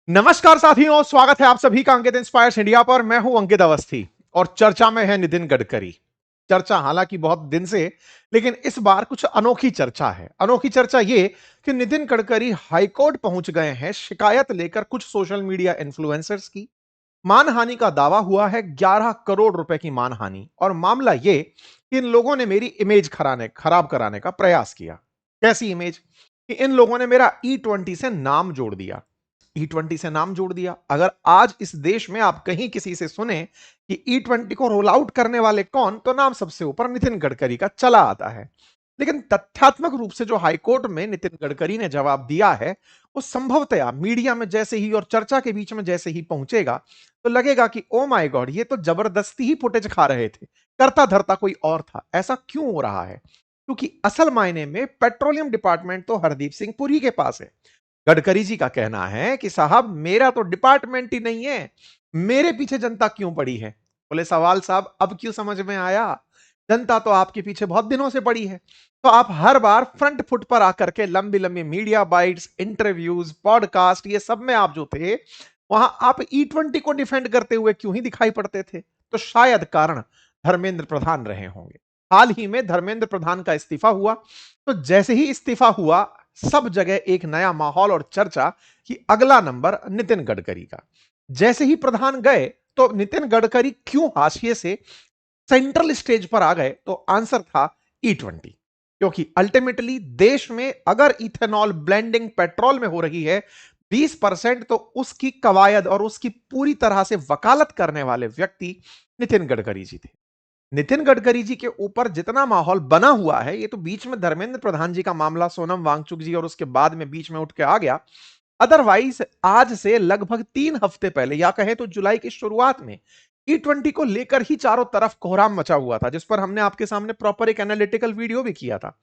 नमस्कार साथियों, स्वागत है आप सभी का अंकित इंस्पायर्स इंडिया पर। मैं हूं अंकित अवस्थी और चर्चा में है नितिन गडकरी। चर्चा हालांकि बहुत दिन से, लेकिन इस बार कुछ अनोखी चर्चा है। अनोखी चर्चा ये कि नितिन गडकरी हाईकोर्ट पहुंच गए हैं शिकायत लेकर कुछ सोशल मीडिया इन्फ्लुएंसर्स की। मानहानि का दावा हुआ है, 11 करोड़ रुपए की मानहानि। और मामला ये कि इन लोगों ने मेरी इमेज खराब कराने का प्रयास किया। कैसी इमेज? कि इन लोगों ने मेरा E20 से नाम जोड़ दिया। E20 से नाम जोड़ दिया। अगर आज इस देश में आप कहीं किसी से सुने कि E20 को रोल आउट करने वाले कौन, तो नाम सबसे ऊपर नितिन गडकरी का चला आता है। लेकिन तथ्यात्मक रूप से जो हाईकोर्ट में नितिन गडकरी ने जवाब दिया है, वो संभवतया मीडिया में जैसे ही और चर्चा के बीच में जैसे ही पहुंचेगा, तो लगेगा कि ओ माय गॉड, ये तो जबरदस्ती ही फुटेज खा रहे थे, करता धरता कोई और था। ऐसा क्यों हो रहा है? क्योंकि असल मायने में पेट्रोलियम डिपार्टमेंट तो हरदीप सिंह पुरी के पास है। गडकरी जी का कहना है कि साहब, मेरा तो डिपार्टमेंट ही नहीं है, मेरे पीछे जनता क्यों पड़ी है? बोले सवाल साहब अब क्यों समझ में आया? जनता तो आपके पीछे बहुत दिनों से पड़ी है। तो आप हर बार फ्रंट फुट पर आकर के लंबी लंबी मीडिया बाइट्स, इंटरव्यूज, पॉडकास्ट, ये सब में आप जो थे, वहां आप E20 को डिफेंड करते हुए क्यों ही दिखाई पड़ते थे? तो शायद कारण धर्मेंद्र प्रधान रहे होंगे। हाल ही में धर्मेंद्र प्रधान का इस्तीफा हुआ, तो जैसे ही इस्तीफा हुआ, सब जगह एक नया माहौल और चर्चा कि अगला नंबर नितिन गडकरी का। जैसे ही प्रधान गए, तो नितिन गडकरी क्यों हाशिए से सेंट्रल स्टेज पर आ गए? तो आंसर था E20। क्योंकि अल्टीमेटली देश में अगर इथेनॉल ब्लेंडिंग पेट्रोल में हो रही है 20%, तो उसकी कवायद और उसकी पूरी तरह से वकालत करने वाले व्यक्ति नितिन गडकरी जी थे। नितिन गडकरी जी के ऊपर जितना माहौल बना हुआ है, ये तो बीच में धर्मेंद्र प्रधान जी का मामला, सोनम वांगचुक जी, और उसके बाद में बीच में उठ के आ गया। अदरवाइज आज से लगभग 3 हफ्ते पहले, या कहें तो जुलाई की शुरुआत में, E20 को लेकर ही चारों तरफ कोहराम मचा हुआ था, जिस पर हमने आपके सामने प्रॉपर एक एनालिटिकल वीडियो भी किया था।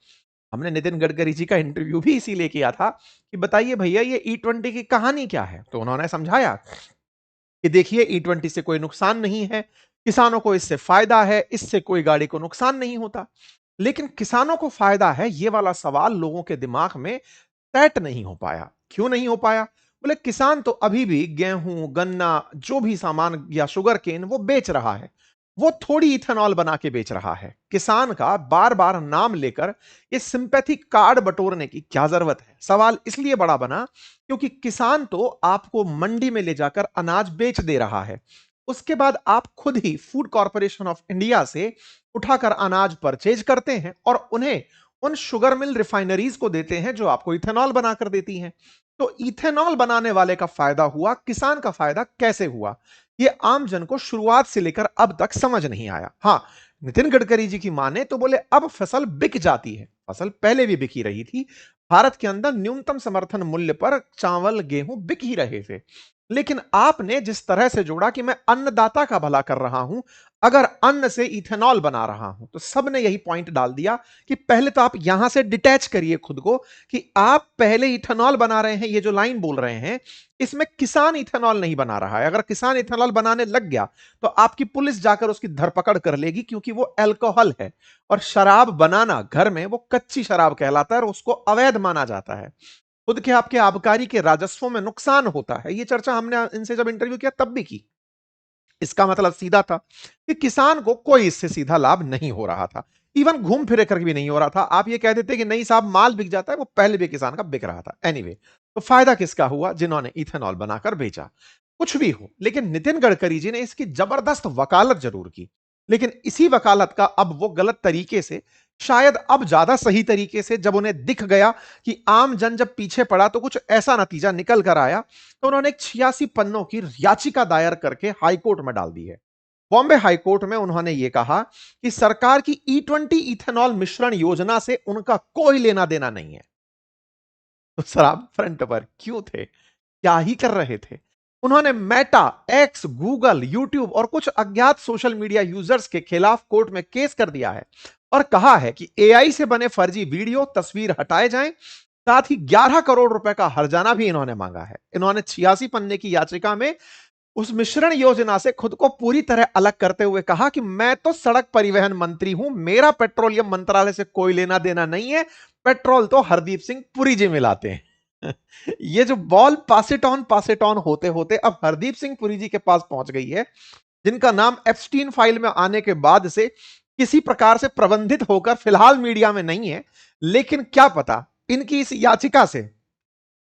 हमने नितिन गडकरी जी का इंटरव्यू भी इसीलिए किया था कि बताइए भैया, ये E20 की कहानी क्या है? तो उन्होंने समझाया कि देखिए, E20 से कोई नुकसान नहीं है, किसानों को इससे फायदा है, इससे कोई गाड़ी को नुकसान नहीं होता। लेकिन किसानों को फायदा है, ये वाला सवाल लोगों के दिमाग में सेट नहीं हो पाया। क्यों नहीं हो पाया? बोले किसान तो अभी भी गेहूं, गन्ना, जो भी सामान या शुगर केन वो बेच रहा है, वो थोड़ी इथेनॉल बना के बेच रहा है। किसान का बार बार नाम लेकर ये सिंपैथी कार्ड बटोरने की क्या जरूरत है? सवाल इसलिए बड़ा बना क्योंकि किसान तो आपको मंडी में ले जाकर अनाज बेच दे रहा है। उसके बाद आप खुद ही फूड कॉर्पोरेशन ऑफ इंडिया से उठाकर अनाज परचेज करते हैं और उन्हें उन शुगर मिल रिफाइनरीज को देते हैं जो आपको इथेनॉल बनाकर देती हैं। तो इथेनॉल बनाने वाले का फायदा हुआ, किसान का फायदा कैसे हुआ? ये आम जन को शुरुआत से लेकर अब तक समझ नहीं आया। हां, नितिन गडकरी जी की माने तो बोले अब फसल बिक जाती है। फसल पहले भी बिकी रही थी। भारत के अंदर न्यूनतम समर्थन मूल्य पर चावल, गेहूं बिक ही रहे थे। लेकिन आपने जिस तरह से जोड़ा कि मैं अन्नदाता का भला कर रहा हूं, अगर अन्न से इथेनॉल बना रहा हूं, तो सबने यही पॉइंट डाल दिया कि पहले तो आप यहां से डिटैच करिए खुद को कि आप पहले इथेनॉल बना रहे हैं। ये जो लाइन बोल रहे हैं, इसमें किसान इथेनॉल नहीं बना रहा है। अगर किसान इथेनॉल बनाने लग गया, तो आपकी पुलिस जाकर उसकी धरपकड़ कर लेगी, क्योंकि वो अल्कोहल है। और शराब बनाना घर में वो कच्ची शराब कहलाता है और उसको अवैध माना जाता है। खुद के आपके आबकारी के राजस्वों में नुकसान होता है। ये चर्चा हमने इनसे जब इंटरव्यू किया तब भी की। इसका मतलब सीधा था कि किसान को कोई इससे सीधा लाभ नहीं हो रहा था। इवन घूम फिरे कर भी नहीं हो रहा था। आप ये कह देते कि नहीं साहब, माल बिक जाता है, वो पहले भी किसान का बिक रहा था। एनीवे, तो फायदा किसका हुआ? जिन्होंने इथेनॉल बनाकर बेचा। कुछ भी हो, लेकिन नितिन गडकरी जी ने इसकी जबरदस्त वकालत जरूर की। लेकिन इसी वकालत का अब वो गलत तरीके से, शायद अब ज्यादा सही तरीके से, जब उन्हें दिख गया कि आम जन जब पीछे पड़ा तो कुछ ऐसा नतीजा निकल कर आया, तो उन्होंने एक 86 पन्नों की याचिका दायर करके हाईकोर्ट में डाल दी है। बॉम्बे हाईकोर्ट में उन्होंने यह कहा कि सरकार की E20 इथेनॉल मिश्रण योजना से उनका कोई लेना देना नहीं है। तो सर, आप फ्रंट पर क्यों थे? क्या ही कर रहे थे? उन्होंने मेटा, एक्स, गूगल, यूट्यूब और कुछ अज्ञात सोशल मीडिया यूजर्स के खिलाफ कोर्ट में केस कर दिया है और कहा है कि AI से बने फर्जी वीडियो, तस्वीर हटाए जाएं। साथ ही 11 करोड़ रुपए का हर्जाना भी इन्होंने मांगा है। इन्होंने 86 पन्ने की याचिका में उस मिश्रण योजना से खुद को पूरी तरह अलग करते हुए कहा कि मैं तो सड़क परिवहन मंत्री हूं, मेरा पेट्रोलियम मंत्रालय से कोई लेना देना नहीं है, पेट्रोल तो हरदीप सिंह पुरी जी मिलाते हैं। ये जो बॉल पास इट ऑन होते होते अब हरदीप सिंह पुरी जी के पास पहुंच गई है, जिनका नाम एप्स्टीन फाइल में आने के बाद से किसी प्रकार से प्रबंधित होकर फिलहाल मीडिया में नहीं है, लेकिन क्या पता इनकी इस याचिका से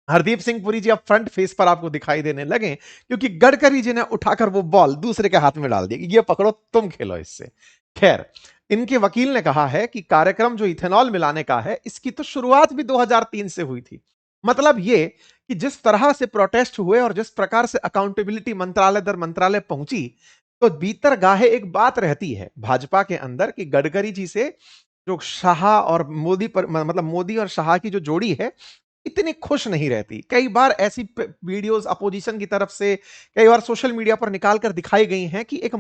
हरदीप सिंह पुरी जी अब फ्रंट फेस पर आपको दिखाई देने लगे, क्योंकि गडकरी जी ने उठाकर वो बॉल दूसरे के हाथ में डाल दी, ये पकड़ो तुम खेलो इससे। खैर, इनके वकील ने कहा है कि कार्यक्रम जो इथेनॉल मिलाने का है, इसकी तो शुरुआत भी 2003 से हुई थी। मतलब ये कि जिस तरह से प्रोटेस्ट हुए और जिस प्रकार से अकाउंटेबिलिटी मंत्रालय दर मंत्रालय पहुंची, तो भीतर गाहे एक बात रहती है भाजपा के अंदर कि गडकरी जी से जो शाह और मोदी पर मतलब मोदी और शाह की जो जोड़ी है, इतनी खुश नहीं रहती। कई बार ऐसी वीडियोस अपोजिशन की तरफ से कई बार सोशल मीडिया पर निकाल कर दिखाई गई हैं कि एक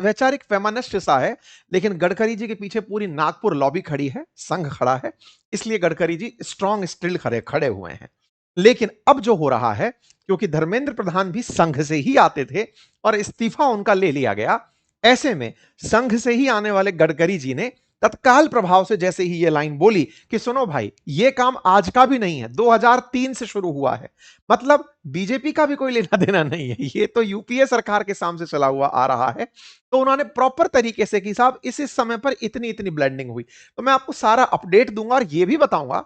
वैचारिक फेमिनिस्ट सा है, लेकिन गडकरी जी के पीछे पूरी नागपुर लॉबी खड़ी है, संघ खड़ा है, इसलिए गडकरी जी स्ट्रांग स्टिल खड़े खड़े हुए हैं। लेकिन अब जो हो रहा है, क्योंकि धर्मेंद्र प्रधान भी संघ से ही आते थे और इस्तीफा उनका ले लिया गया, ऐसे में संघ से ही आने वाले गडकरी जी ने तत्काल प्रभाव से जैसे ही ये लाइन बोली कि सुनो भाई, ये काम आज का भी नहीं है, 2003 से शुरू हुआ है, मतलब बीजेपी का भी कोई लेना देना नहीं है, ये तो यूपीए सरकार के सामने चला हुआ आ रहा है। तो उन्होंने प्रॉपर तरीके से कि साहब इस समय पर इतनी इतनी ब्लेंडिंग हुई, तो मैं आपको सारा अपडेट दूंगा और ये भी बताऊंगा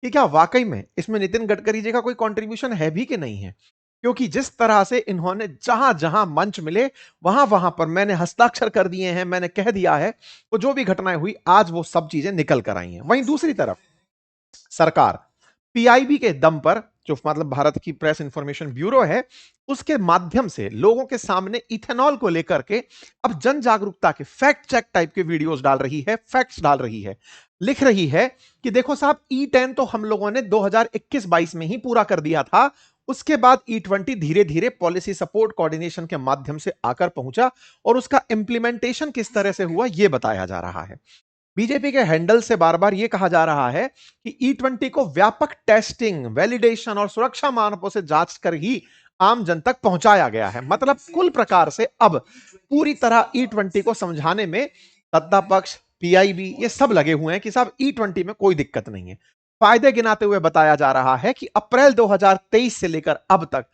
कि क्या वाकई में इसमें नितिन गडकरी जी का कोई कंट्रीब्यूशन है भी कि नहीं है। क्योंकि जिस तरह से इन्होंने जहां जहां मंच मिले वहां वहां पर मैंने हस्ताक्षर कर दिए हैं, मैंने कह दिया है, तो जो भी घटनाएं हुई आज वो सब चीजें निकल कर आई हैं। वहीं दूसरी तरफ सरकार पीआईबी के दम पर, जो मतलब भारत की प्रेस इंफॉर्मेशन ब्यूरो है, उसके माध्यम से लोगों के सामने इथेनॉल को लेकर के अब जन जागरूकता के फैक्ट चेक टाइप के वीडियोस डाल रही है, फैक्ट्स डाल रही है, लिख रही है कि देखो साहब E10 तो हम लोगों ने 2021-22 में ही पूरा कर दिया था, उसके बाद E20 धीरे धीरे पॉलिसी सपोर्ट कोऑर्डिनेशन के माध्यम से आकर पहुंचा और उसका इंप्लीमेंटेशन किस तरह से हुआ यह बताया जा रहा है। बीजेपी के हैंडल से बार बार यह कहा जा रहा है कि E20 को व्यापक टेस्टिंग, वैलिडेशन और सुरक्षा मानकों से जांच कर ही आम जन तक पहुंचाया गया है। मतलब कुल प्रकार से अब पूरी तरह E20 को समझाने में सत्ता पक्ष, पीआईबी ये सब लगे हुए हैं कि साहब E20 में कोई दिक्कत नहीं है। फायदे गिनाते हुए बताया जा रहा है कि अप्रैल 2023 से लेकर अब तक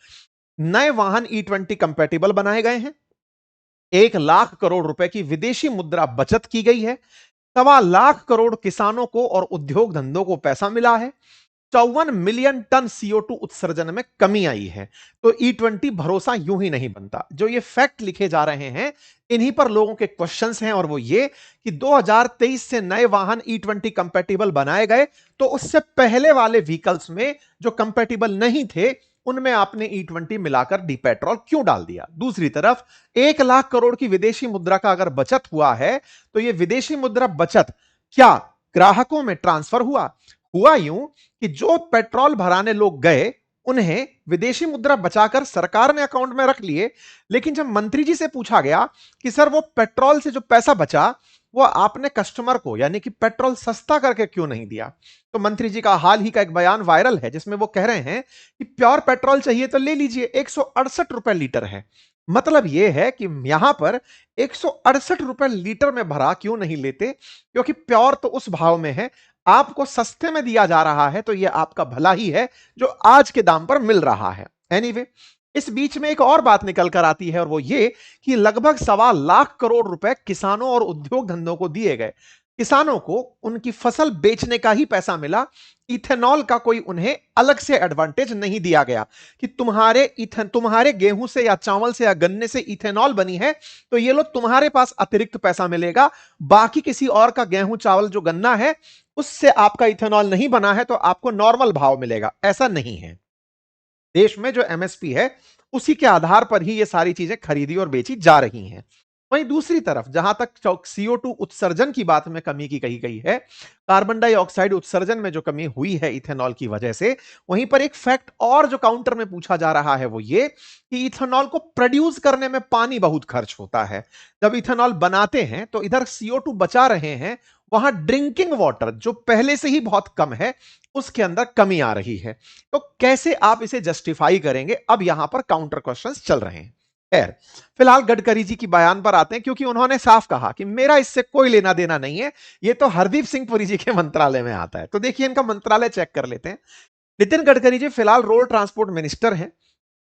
नए वाहन E20 कंपैटिबल बनाए गए हैं, 1 लाख करोड़ रुपए की विदेशी मुद्रा बचत की गई है, 1.25 लाख करोड़ किसानों को और उद्योग धंधों को पैसा मिला है, 54 मिलियन टन CO2 उत्सर्जन में कमी आई है। तो E20 भरोसा यूं ही नहीं बनता। जो ये फैक्ट लिखे जा रहे हैं, इन्हीं पर लोगों के क्वेश्चंस हैं और वो ये कि 2023 से नए वाहन E20 कंपैटिबल बनाए गए, तो उससे पहले वाले व्हीकल्स में जो कंपैटिबल नहीं थे, उनमें आपने E20 मिलाकर डी पेट्रोल क्यों डाल दिया। दूसरी तरफ 1 लाख करोड़ की विदेशी मुद्रा का अगर बचत हुआ है, तो यह विदेशी मुद्रा बचत क्या ग्राहकों में ट्रांसफर हुआ? हुआ यूं कि जो पेट्रोल भराने लोग गए, उन्हें विदेशी मुद्रा बचाकर सरकार ने अकाउंट में रख लिए, लेकिन जब मंत्री जी से पूछा गया कि सर वो पेट्रोल से जो पैसा बचा, वो आपने कस्टमर को यानी कि पेट्रोल सस्ता करके क्यों नहीं दिया, तो मंत्री जी का हाल ही का एक बयान वायरल है जिसमें वो कह रहे हैं कि प्योर पेट्रोल चाहिए तो ले लीजिए, 168 रुपए लीटर है। मतलब यह है कि यहां पर 168 रुपए लीटर में भरा क्यों नहीं लेते, क्योंकि प्योर तो उस भाव में है, आपको सस्ते में दिया जा रहा है, तो यह आपका भला ही है जो आज के दाम पर मिल रहा है। एनीवे, इस बीच में एक और बात निकल कर आती है और वो ये कि लगभग 1.25 लाख करोड़ रुपए किसानों और उद्योग धंधों को दिए गए। किसानों को उनकी फसल बेचने का ही पैसा मिला, इथेनॉल का कोई उन्हें अलग से एडवांटेज नहीं दिया गया कि तुम्हारे गेहूं से या चावल से या गन्ने से इथेनॉल बनी है, तो ये लो तुम्हारे पास अतिरिक्त पैसा मिलेगा, बाकी किसी और का गेहूं चावल जो गन्ना है उससे आपका इथेनॉल नहीं बना है तो आपको नॉर्मल भाव मिलेगा। ऐसा नहीं है। देश में जो एमएसपी है उसी के आधार पर ही ये सारी चीजें खरीदी और बेची जा रही हैं। वहीं दूसरी तरफ जहां तक CO2 उत्सर्जन की बात में कमी की कही गई है, कार्बन डाइऑक्साइड उत्सर्जन में जो कमी हुई है इथेनॉल की वजह से, वहीं पर एक फैक्ट और जो काउंटर में पूछा जा रहा है वो ये कि इथेनॉल को प्रोड्यूस करने में पानी बहुत खर्च होता है। जब इथेनॉल बनाते हैं तो इधर CO2 बचा रहे हैं, वहां ड्रिंकिंग वाटर जो पहले से ही बहुत कम है उसके अंदर कमी आ रही है। तो कैसे आप इसे जस्टिफाई करेंगे? अब यहां पर काउंटर क्वेश्चंस चल रहे हैं। खैर, फिलहाल गडकरी जी की बयान पर आते हैं, क्योंकि उन्होंने साफ कहा कि मेरा इससे कोई लेना देना नहीं है, ये तो हरदीप सिंह पुरी जी के मंत्रालय में आता है। तो देखिए इनका मंत्रालय चेक कर लेते हैं। नितिन गडकरी जी फिलहाल रोड ट्रांसपोर्ट मिनिस्टर हैं।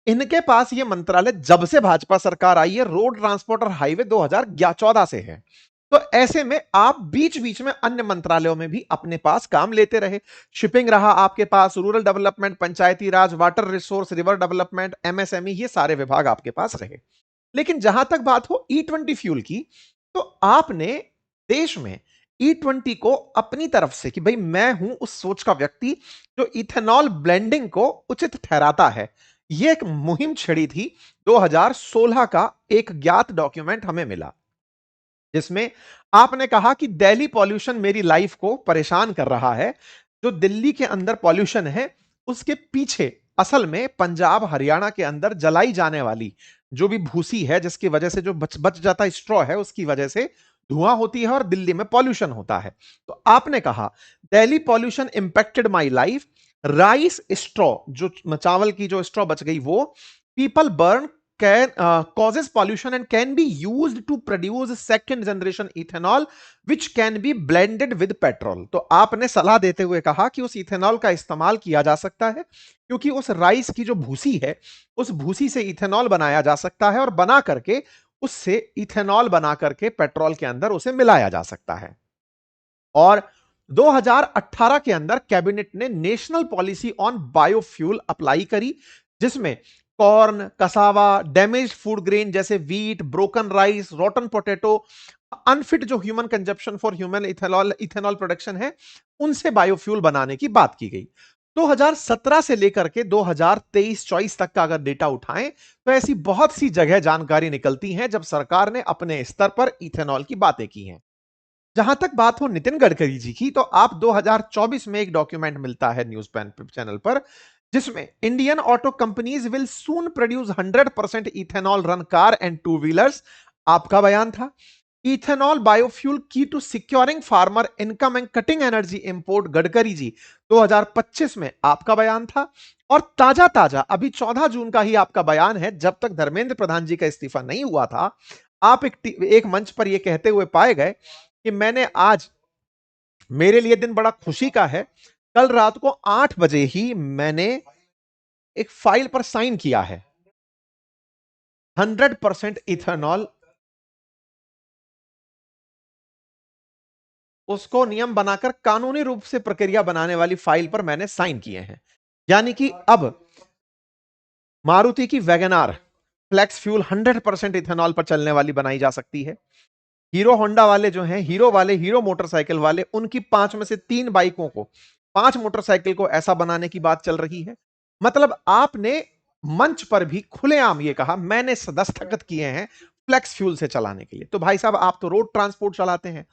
इनके पास ये मंत्रालय जब से भाजपा सरकार आई है, रोड ट्रांसपोर्ट और हाईवे 2014 से है। तो ऐसे में आप बीच बीच में अन्य मंत्रालयों में भी अपने पास काम लेते रहे। शिपिंग रहा आपके पास, rural development, Panchayati Raj, water resource, river development, MSME, ये सारे विभाग आपके पास रहे। लेकिन जहां तक बात हो E20 फ्यूल की, तो आपने देश में E20 को अपनी तरफ से कि भाई मैं हूं उस सोच का व्यक्ति जो इथेनॉल ब्लेंडिंग को उचित ठहराता है, यह एक मुहिम छिड़ी थी। 2016 का एक ज्ञात डॉक्यूमेंट हमें मिला जिसमें आपने कहा कि दिल्ली पॉल्यूशन मेरी लाइफ को परेशान कर रहा है। जो दिल्ली के अंदर पॉल्यूशन है उसके पीछे असल में पंजाब हरियाणा के अंदर जलाई जाने वाली जो भी भूसी है, जिसकी वजह से जो बच जाता स्ट्रॉ है, उसकी वजह से धुआं होती है और दिल्ली में पॉल्यूशन होता है। तो आपने कहा Delhi pollution impacted my life, rice straw, जो चावल की जो स्ट्रॉ बच गई वो, people burn can causes pollution and can be used to produce second generation ethanol which can be blended with petrol। तो आपने सलाह देते हुए कहा कि उस इथेनॉल का इस्तेमाल किया जा सकता है क्योंकि उस राइस की जो भूसी है उस भूसी से इथेनॉल बनाया जा सकता है और बना करके उससे इथेनॉल बना करके पेट्रोल के अंदर उसे मिलाया जा सकता है। और 2018 के अंदर कैबिनेट ने national policy on biofuel apply करी, जिसमें corn, cassava, damaged food grain जैसे wheat, broken rice, rotten potato, unfit जो human consumption for human ethanol ethanol production है, उनसे बायोफ्यूल बनाने की बात की गई। 2017 से लेकर के 2023-24 तक का अगर डेटा उठाएं तो ऐसी बहुत सी जगह जानकारी निकलती हैं जब सरकार ने अपने स्तर पर इथेनॉल की बातें की हैं। जहां तक बात हो नितिन गडकरी जी की, तो आप 2024 में एक डॉक्यूमेंट मिलता है न्यूज चैनल पर जिसमें Indian auto companies will soon produce 100% ethanol run car and two wheelers. आपका बयान था इथेनॉल बायोफ्यूल की to securing farmer income and cutting energy import, Gadkari ji 2025 में आपका बयान था। और ताजा ताजा अभी 14 जून का ही आपका बयान है, जब तक धर्मेंद्र प्रधान जी का इस्तीफा नहीं हुआ था, आप एक मंच पर यह कहते हुए पाए गए कि मैंने आज, मेरे लिए दिन बड़ा खुशी का है, कल रात को 8 बजे ही मैंने एक फाइल पर साइन किया है 100% इथेनॉल, उसको नियम बनाकर कानूनी रूप से प्रक्रिया बनाने वाली फाइल पर मैंने साइन किए हैं। यानी कि अब मारुति की वैगनार फ्लेक्स फ्यूल 100% इथेनॉल पर चलने वाली बनाई जा सकती है। हीरो होंडा वाले जो हैं, हीरो वाले, हीरो मोटरसाइकिल वाले, उनकी 5 में से 3 बाइकों को, 5 मोटरसाइकिल को ऐसा बनाने की बात चल रही है। मतलब आपने मंच पर भी खुलेआम ये कहा मैंने दस्तखत किए हैं फ्लेक्स फ्यूल से चलाने के लिए। तो भाई साहब आप तो रोड ट्रांसपोर्ट चलाते हैं,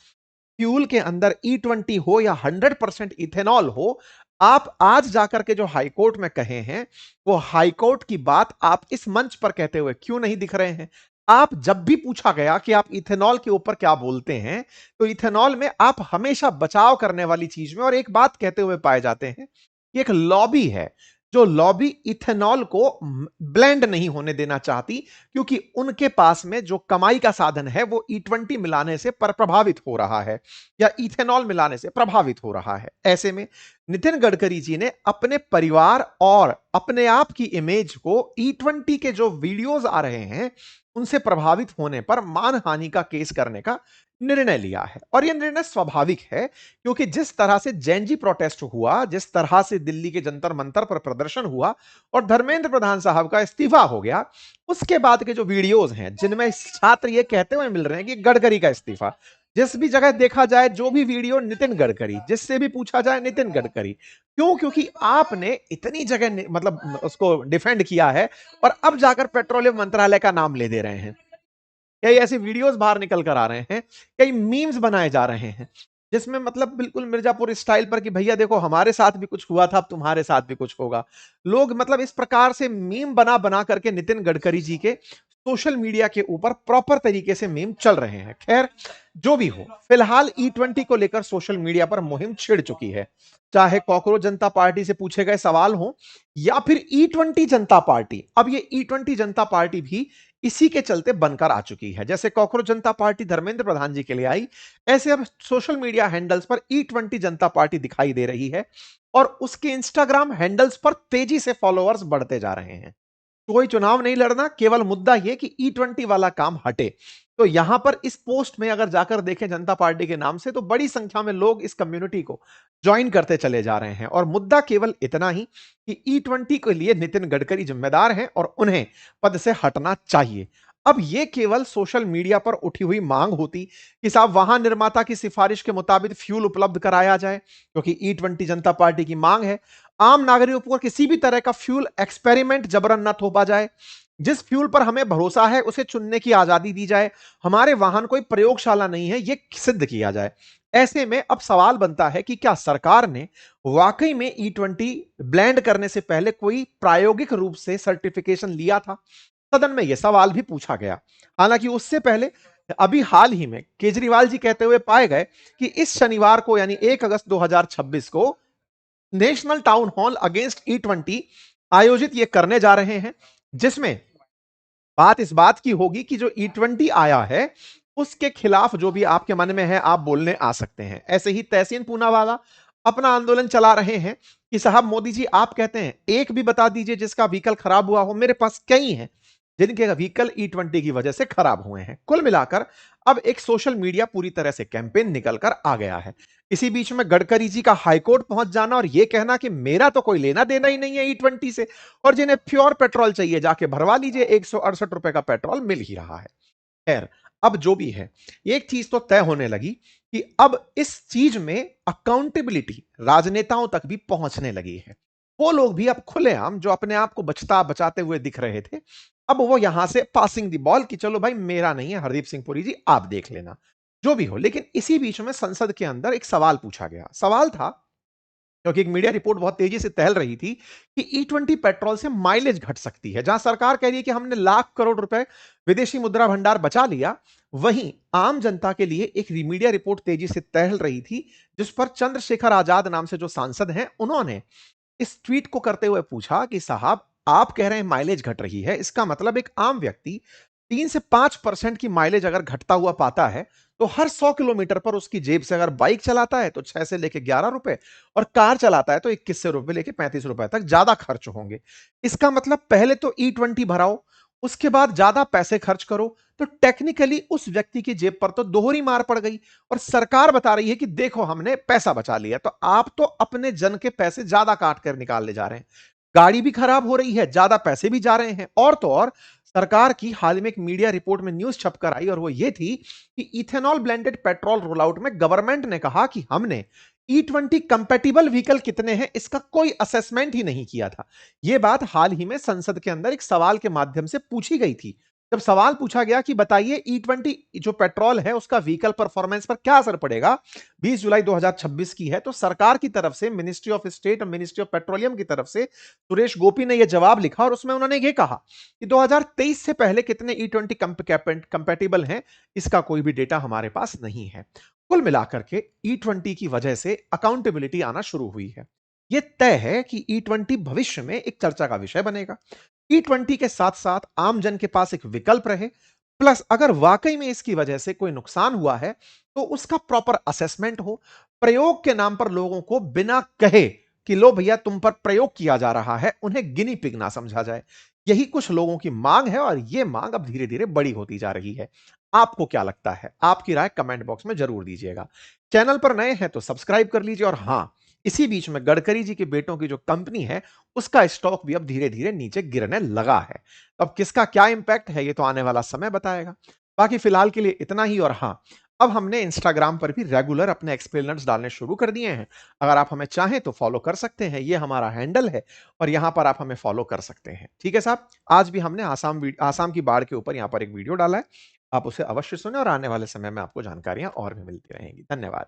फ्यूल के अंदर E20 हो या 100% इथेनॉल हो, आप आज जाकर के जो हाईकोर्ट में कहे हैं वो हाईकोर्ट की बात आप इस मंच पर कहते हुए क्यों नहीं दिख रहे हैं? आप जब भी पूछा गया कि आप इथेनॉल के ऊपर क्या बोलते हैं, तो इथेनॉल में आप हमेशा बचाव करने वाली चीज में और एक बात कहते हुए पाए जाते हैं कि एक लॉबी है जो लॉबी इथेनॉल को ब्लेंड नहीं होने देना चाहती, क्योंकि उनके पास में जो कमाई का साधन है वो E20 मिलाने से प्रभावित हो रहा है या इथेनॉल मिलाने से प्रभावित हो रहा है। ऐसे में नितिन गडकरी जी ने अपने परिवार और अपने आप की इमेज को E20 के जो वीडियोस आ रहे हैं उनसे प्रभावित होने पर मानहानि का केस करने का निर्णय लिया है। और यह निर्णय स्वाभाविक है क्योंकि जिस तरह से जैनजी प्रोटेस्ट हुआ, जिस तरह से दिल्ली के जंतर मंतर पर प्रदर्शन हुआ और धर्मेंद्र प्रधान साहब का इस्तीफा हो गया, उसके बाद के जो वीडियोस हैं जिनमें छात्र ये कहते हुए मिल रहे हैं कि गडकरी का इस्तीफा, जिस भी जगह देखा जाए जो भी वीडियो नितिन गडकरी, जिससे भी पूछा जाए नितिन गडकरी। क्यों? क्योंकि आपने इतनी जगह मतलब उसको डिफेंड किया है और अब जाकर पेट्रोलियम मंत्रालय का नाम ले दे रहे हैं। कई ऐसी वीडियोस बाहर निकल कर आ रहे हैं, कई मीम्स बनाए जा रहे हैं जिसमें मतलब बिल्कुल मिर्जापुर स्टाइल पर कि भैया देखो हमारे साथ भी कुछ हुआ था, अब तुम्हारे साथ भी कुछ होगा। लोग मतलब इस प्रकार से मीम बना बना करके नितिन गडकरी जी के सोशल मीडिया के ऊपर प्रॉपर तरीके से मीम चल रहे हैं। खैर, जो भी हो, फिलहाल E20 को लेकर सोशल मीडिया पर मुहिम छिड़ चुकी है। चाहे कॉकरोच जनता पार्टी से पूछे गए सवाल हो या फिर E20 जनता पार्टी, अब ये E20 जनता पार्टी भी इसी के चलते बनकर आ चुकी है। जैसे कॉकरोच जनता पार्टी धर्मेंद्र प्रधान जी के लिए आई, ऐसे अब सोशल मीडिया हैंडल्स पर E20 जनता पार्टी दिखाई दे रही है और उसके इंस्टाग्राम हैंडल्स पर तेजी से फॉलोअर्स बढ़ते जा रहे हैं। कोई चुनाव नहीं लड़ना, केवल मुद्दा यह कि E20 वाला काम हटे। तो यहां पर इस पोस्ट में अगर जाकर देखें जनता पार्टी के नाम से, तो बड़ी संख्या में लोग इस कम्युनिटी को ज्वाइन करते चले जा रहे हैं और मुद्दा केवल इतना ही कि E20 के लिए नितिन गडकरी जिम्मेदार हैं और उन्हें पद से हटना चाहिए। अब यह केवल सोशल मीडिया पर उठी हुई मांग होती कि साहब वाहन निर्माता की सिफारिश के मुताबिक फ्यूल उपलब्ध कराया जाए, क्योंकि E20 जनता पार्टी की मांग है आम नागरिकों पर किसी भी तरह का फ्यूल एक्सपेरिमेंट जबरन न थोपा जाए, जिस फ्यूल पर हमें भरोसा है उसे चुनने की आजादी दी जाए, हमारे वाहन कोई प्रयोगशाला नहीं है यह सिद्ध किया जाए। ऐसे में अब सवाल बनता है कि क्या सरकार ने वाकई में E20 ब्लेंड करने से पहले कोई प्रायोगिक रूप से सर्टिफिकेशन लिया था? सदन में यह सवाल भी पूछा गया। हालांकि उससे पहले अभी हाल ही में केजरीवाल जी कहते हुए पाए गए कि इस शनिवार को यानी 1 अगस्त 2026 को national town hall against E20 आयोजित ये करने जा रहे हैं, जिसमें बात इस बात की होगी कि जो E20 आया है उसके खिलाफ जो भी आपके मन में है आप बोलने आ सकते हैं। ऐसे ही तहसीन पूनावाला अपना आंदोलन चला रहे हैं कि साहब मोदी जी आप कहते हैं एक भी बता दीजिए जिसका व्हीकल खराब हुआ हो, मेरे पास कई हैं जिनके व्हीकल E20 की वजह से खराब हुए हैं। कुल मिलाकर अब एक सोशल मीडिया पूरी तरह से कैंपेन निकलकर आ गया है। इसी बीच में गडकरी जी का हाईकोर्ट पहुंच जाना और यह कहना कि मेरा तो कोई लेना देना ही नहीं है E20 से, और जिन्हें प्योर पेट्रोल चाहिए जाके भरवा लीजिए, 168 रुपए का पेट्रोल मिल ही रहा है। खैर, अब जो भी है, एक चीज तो तय होने लगी कि अब इस चीज में अकाउंटेबिलिटी राजनेताओं तक भी पहुंचने लगी है। वो लोग भी अब खुलेआम जो अपने आप को बचाते हुए दिख रहे थे, अब वो यहां से पासिंग दी बॉल कि चलो भाई मेरा नहीं है, हरदीप सिंह पुरी जी आप देख लेना। जो भी हो, लेकिन इसी बीच में संसद के अंदर एक सवाल पूछा गया। सवाल था, क्योंकि एक मीडिया रिपोर्ट बहुत तेजी से टहल रही थी कि E20 पेट्रोल से माइलेज घट सकती है। जहां सरकार कह रही है कि हमने लाख करोड़ रुपए विदेशी मुद्रा भंडार बचा लिया, वहीं आम जनता के लिए एक मीडिया रिपोर्ट तेजी से टहल रही थी, जिस पर चंद्रशेखर आजाद नाम से जो सांसद हैं, उन्होंने इस ट्वीट को करते हुए पूछा कि साहब आप कह रहे हैं माइलेज घट रही है, इसका मतलब एक आम व्यक्ति 3 से 5% की माइलेज अगर घटता हुआ पाता है तो हर 100 किलोमीटर पर उसकी जेब से अगर बाइक चलाता है तो 6 से लेके 11 रुपए और कार चलाता है तो 21 से रुपए लेके 35 रुपए तक ज्यादा खर्च होंगे। इसका मतलब पहले तो E20 भराओ, उसके बाद ज्यादा पैसे खर्च करो, तो टेक्निकली उस व्यक्ति की जेब पर तो दोहरी मार पड़ गई। और सरकार बता रही है कि देखो हमने पैसा बचा लिया, तो आप तो अपने जन के पैसे ज्यादा काट कर निकाल ले जा रहे हैं। गाड़ी भी खराब हो रही है, ज्यादा पैसे भी जा रहे हैं, और तो और सरकार की हाल में एक मीडिया रिपोर्ट में न्यूज छपकर आई और वो ये थी कि ethanol blended petrol roll out में गवर्नमेंट ने कहा कि हमने E20 कंपैटिबल व्हीकल कितने हैं इसका कोई असेसमेंट ही नहीं किया था। यह बात हाल ही में संसद के अंदर एक सवाल के माध्यम से पूछी गई थी। जब सवाल पूछा गया कि बताइए E20 जो पेट्रोल है उसका व्हीकल परफॉर्मेंस पर क्या असर पड़ेगा, 20 जुलाई 2026 की है, तो सरकार की तरफ से मिनिस्ट्री ऑफ स्टेट और मिनिस्ट्री ऑफ पेट्रोलियम की तरफ से सुरेश गोपी ने यह जवाब लिखा और उसमें उन्होंने यह कहा कि 2023 से पहले कितने E20 कंपैटिबल हैं इसका कोई भी डेटा हमारे पास नहीं है। कुल मिलाकर के E20 की वजह से अकाउंटेबिलिटी आना शुरू हुई है। यह तय है कि E20 भविष्य में एक चर्चा का विषय बनेगा। E20 के साथ साथ आम जन के पास एक विकल्प रहे, प्लस अगर वाकई में इसकी वजह से कोई नुकसान हुआ है तो उसका प्रॉपर असेसमेंट हो। प्रयोग के नाम पर लोगों को बिना कहे कि लो भैया तुम पर प्रयोग किया जा रहा है, उन्हें गिनी पिग ना समझा जाए। यही कुछ लोगों की मांग है और यह मांग अब धीरे धीरे बड़ी होती जा रही है। आपको क्या लगता है? आपकी राय कमेंट बॉक्स में जरूर दीजिएगा। चैनल पर नए हैं तो सब्सक्राइब कर लीजिए। और हां, इसी बीच में गडकरी जी के बेटों की जो कंपनी है उसका स्टॉक भी अब धीरे धीरे नीचे गिरने लगा है। अब किसका क्या इंपैक्ट है ये तो आने वाला समय बताएगा। बाकी फिलहाल के लिए इतना ही। और हां, अब हमने इंस्टाग्राम पर भी रेगुलर अपने एक्सप्लेनर्स डालने शुरू कर दिए हैं। अगर आप हमें चाहें तो फॉलो कर सकते हैं, ये हमारा हैंडल है और यहां पर आप हमें फॉलो कर सकते हैं। ठीक है साहब, आज भी हमने आसाम की बाढ़ के ऊपर यहां पर एक वीडियो डाला है, आप उसे अवश्य सुने और आने वाले समय में आपको जानकारियां और भी मिलती रहेंगी। धन्यवाद।